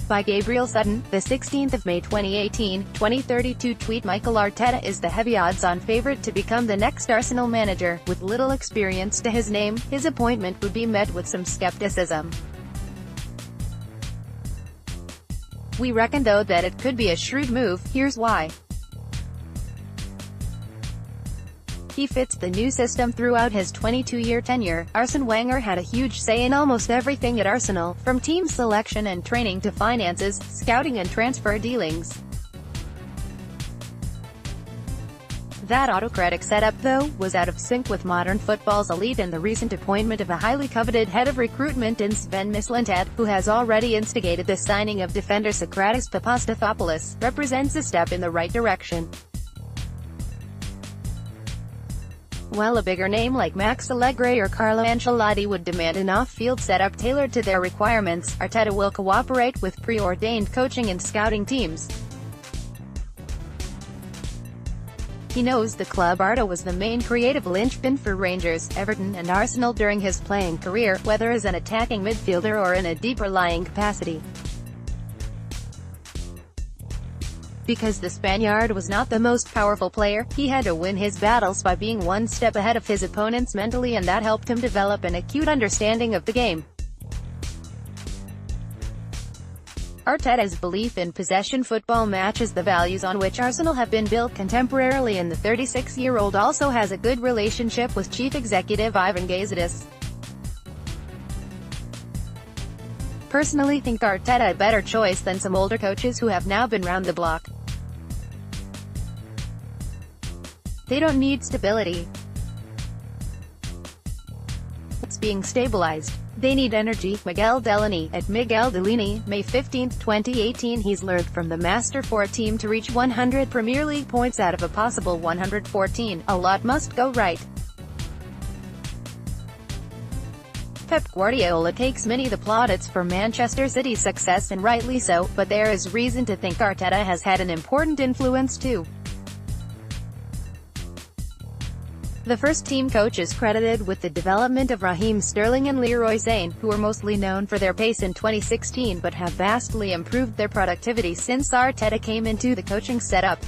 By Gabriel Sutton, the 16th of May 2018, 2032 tweet. Mikel Arteta is the heavy odds-on favourite to become the next Arsenal manager. With little experience to his name, his appointment would be met with some scepticism. We reckon though that it could be a shrewd move. Here's why. He fits the new system. Throughout his 22-year tenure, Arsene Wenger had a huge say in almost everything at Arsenal, from team selection and training to finances, scouting and transfer dealings. That autocratic setup, though, was out of sync with modern football's elite, and the recent appointment of a highly coveted head of recruitment in Sven Mislintat, who has already instigated the signing of defender Socrates Papastathopoulos, represents a step in the right direction. While a bigger name like Max Allegri or Carlo Ancelotti would demand an off-field setup tailored to their requirements, Arteta will cooperate with preordained coaching and scouting teams. He knows the club. Arteta was the main creative linchpin for Rangers, Everton and Arsenal during his playing career, whether as an attacking midfielder or in a deeper-lying capacity. Because the Spaniard was not the most powerful player, he had to win his battles by being one step ahead of his opponents mentally, and that helped him develop an acute understanding of the game. Arteta's belief in possession football matches the values on which Arsenal have been built contemporarily, and the 36-year-old also has a good relationship with chief executive Ivan Gazidis. Personally think Arteta a better choice than some older coaches who have now been round the block. They don't need stability. It's being stabilized. They need energy. Miguel Delaney, at Miguel Delaney, May 15, 2018. He's learned from the Master 4 team to reach 100 Premier League points out of a possible 114. A lot must go right. Pep Guardiola takes many the plaudits for Manchester City's success, and rightly so, but there is reason to think Arteta has had an important influence too. The first-team coach is credited with the development of Raheem Sterling and Leroy Sane, who were mostly known for their pace in 2016 but have vastly improved their productivity since Arteta came into the coaching setup.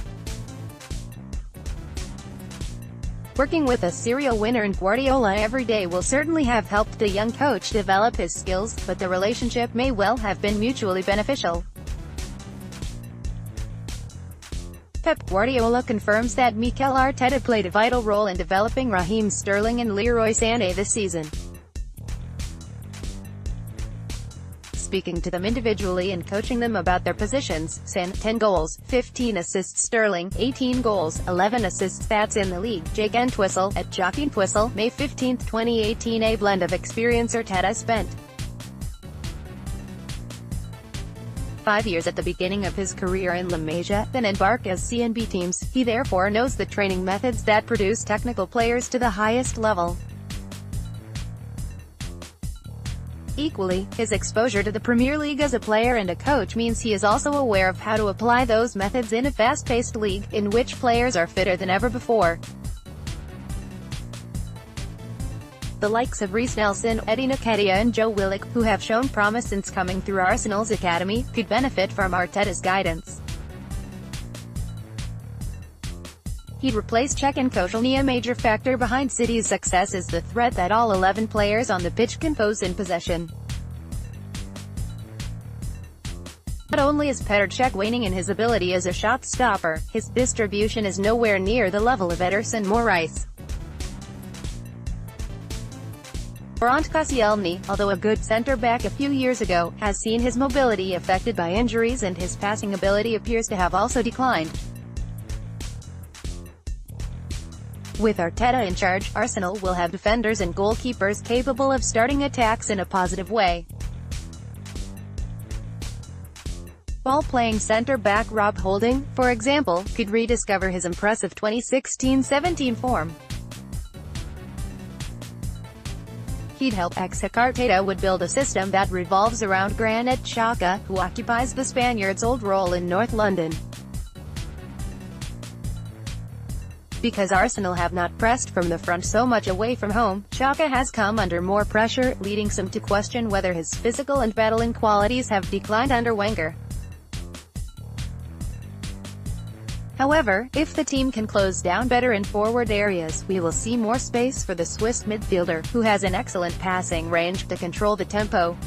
Working with a serial winner in Guardiola every day will certainly have helped the young coach develop his skills, but the relationship may well have been mutually beneficial. Pep Guardiola confirms that Mikel Arteta played a vital role in developing Raheem Sterling and Leroy Sane this season. Speaking to them individually and coaching them about their positions, Sane, 10 goals, 15 assists, Sterling, 18 goals, 11 assists. That's in the league. Jake Entwistle, at Jockey Entwistle, May 15, 2018. A blend of experience. Arteta spent 5 years at the beginning of his career in La Masia, then embarked as CNB teams. He therefore knows the training methods that produce technical players to the highest level. Equally, his exposure to the Premier League as a player and a coach means he is also aware of how to apply those methods in a fast-paced league, in which players are fitter than ever before. The likes of Reiss Nelson, Eddie Nketiah and Joe Willock, who have shown promise since coming through Arsenal's academy, could benefit from Arteta's guidance. He'd replace Cech and Koscielny. A major factor behind City's success is the threat that all 11 players on the pitch can pose in possession. Not only is Petr Cech waning in his ability as a shot stopper, his distribution is nowhere near the level of Ederson Moraes or Koscielny, although a good centre-back a few years ago, has seen his mobility affected by injuries, and his passing ability appears to have also declined. With Arteta in charge, Arsenal will have defenders and goalkeepers capable of starting attacks in a positive way. Ball-playing centre-back Rob Holding, for example, could rediscover his impressive 2016-17 form. He'd help Arteta would build a system that revolves around Granit Xhaka, who occupies the Spaniard's old role in North London. Because Arsenal have not pressed from the front so much away from home, Xhaka has come under more pressure, leading some to question whether his physical and battling qualities have declined under Wenger. However, if the team can close down better in forward areas, we will see more space for the Swiss midfielder, who has an excellent passing range to control the tempo.